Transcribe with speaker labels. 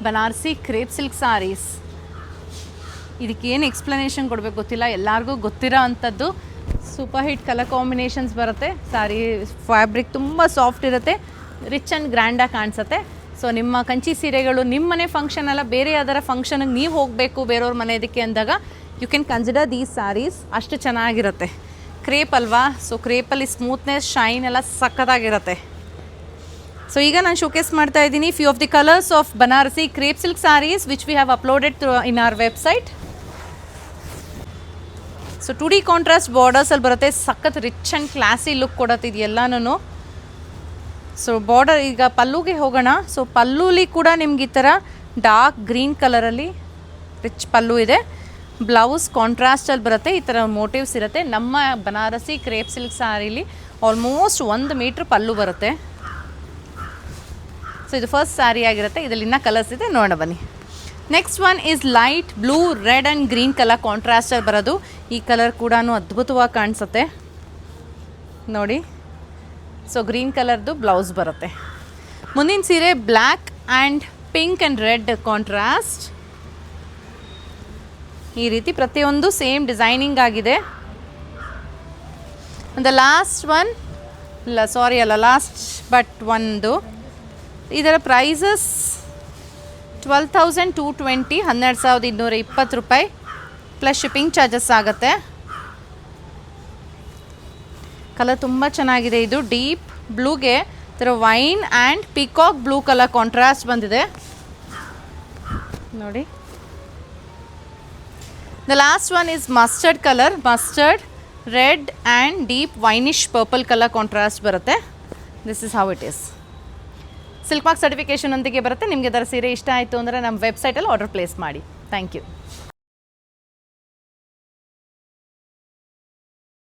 Speaker 1: Banarasi crepe silk saris. ಇದಕ್ಕೇನು explanation ಕೊಡಬೇಕು ಗೊತ್ತಿಲ್ಲ, ಎಲ್ಲರಿಗೂ ಗೊತ್ತಿರೋ ಅಂಥದ್ದು. ಸೂಪರ್ ಹಿಟ್ ಕಲರ್ ಕಾಂಬಿನೇಷನ್ಸ್ ಬರುತ್ತೆ. ಸಾರಿ ಫ್ಯಾಬ್ರಿಕ್ ತುಂಬ ಸಾಫ್ಟ್ ಇರುತ್ತೆ, ರಿಚ್ ಆ್ಯಂಡ್ ಗ್ರ್ಯಾಂಡಾಗಿ ಕಾಣಿಸುತ್ತೆ. ಸೊ ನಿಮ್ಮ ಕಂಚಿ ಸೀರೆಗಳು ನಿಮ್ಮ ಮನೆ ಫಂಕ್ಷನ್ ಅಲ್ಲ, ಬೇರೆ ಯಾವ್ದಾರ ಫಂಕ್ಷನಿಗೆ ನೀವು ಹೋಗಬೇಕು ಬೇರೆಯವ್ರ ಮನೆಯದಕ್ಕೆ ಅಂದಾಗ you can consider these saris. ಅಷ್ಟು ಚೆನ್ನಾಗಿರುತ್ತೆ. ಕ್ರೇಪ್ ಅಲ್ವಾ, ಸೊ ಕ್ರೇಪಲ್ಲಿ ಸ್ಮೂತ್ನೆಸ್, ಶೈನ್ ಎಲ್ಲ ಸಖತ್ತಾಗಿರುತ್ತೆ. ಸೊ ಈಗ ನಾನು ಶೋಕೇಸ್ ಮಾಡ್ತಾ ಇದ್ದೀನಿ few of the colours of Banarasi crepe silk sarees which we have uploaded in our website. So 2D contrast ಬಾರ್ಡರ್ಸಲ್ಲಿ ಬರುತ್ತೆ, ಸಖತ್ ರಿಚ್ ಆ್ಯಂಡ್ ಕ್ಲಾಸಿ ಲುಕ್ ಕೊಡುತ್ತೆ ಇದೆಲ್ಲನೂ. ಸೊ ಬಾರ್ಡರ್, ಈಗ ಪಲ್ಲುಗೆ ಹೋಗೋಣ. ಸೊ ಪಲ್ಲುಲಿ ಕೂಡ ನಿಮ್ಗೆ ಈ ಥರ ಡಾರ್ಕ್ ಗ್ರೀನ್ ಕಲರಲ್ಲಿ ರಿಚ್ ಪಲ್ಲು ಇದೆ. ಬ್ಲೌಸ್ ಕಾಂಟ್ರಾಸ್ಟಲ್ಲಿ ಬರುತ್ತೆ, ಈ ಥರ ಮೋಟಿವ್ಸ್ ಇರುತ್ತೆ. ನಮ್ಮ ಬನಾರಸಿ ಕ್ರೇಪ್ ಸಿಲ್ಕ್ ಸ್ಯಾರೀಲಿ ಆಲ್ಮೋಸ್ಟ್ 1 ಮೀಟ್ರ್ ಪಲ್ಲು ಬರುತ್ತೆ. ಸೊ ಇದು ಫಸ್ಟ್ ಸ್ಯಾರಿ ಆಗಿರುತ್ತೆ. ಇದರಲ್ಲಿ ಇನ್ನೂ ಕಲರ್ಸ್ ಇದೆ, ನೋಡೋಣ ಬನ್ನಿ. Next one is light blue, red and green colour ಕಾಂಟ್ರಾಸ್ಟಲ್ಲಿ ಬರೋದು. ಈ ಕಲರ್ ಕೂಡ ಅದ್ಭುತವಾಗಿ ಕಾಣಿಸುತ್ತೆ ನೋಡಿ. ಸೊ ಗ್ರೀನ್ ಕಲರ್ದು ಬ್ಲೌಸ್ ಬರುತ್ತೆ. ಮುಂದಿನ ಸೀರೆ black and pink and red contrast. ಈ ರೀತಿ ಪ್ರತಿಯೊಂದು ಸೇಮ್ ಡಿಸೈನಿಂಗ್ ಆಗಿದೆ. The last one last but ಒಂದು ಇದರ ಪ್ರೈಸಸ್ 12,220, 12,220 ರೂಪಾಯಿ ಪ್ಲಸ್ ಶಿಪ್ಪಿಂಗ್ ಚಾರ್ಜಸ್ ಆಗುತ್ತೆ. ಕಲರ್ ತುಂಬ ಚೆನ್ನಾಗಿದೆ. ಇದು ಡೀಪ್ ಬ್ಲೂಗೆ ಥರ wine and peacock blue colour contrast ಬಂದಿದೆ ನೋಡಿ. The last one is mustard colour, mustard red and deep winish purple colour contrast ಬರುತ್ತೆ. This is how it is. Silk mark certification ಒಂದಿಗೆ ಬರುತ್ತೆ. ನಿಮಗೆ ಅದರ ಸೀರೆ ಇಷ್ಟ ಆಯಿತು ಅಂದರೆ ನಮ್ಮ ವೆಬ್ಸೈಟಲ್ಲಿ ಆರ್ಡರ್ ಪ್ಲೇಸ್ ಮಾಡಿ. Thank you.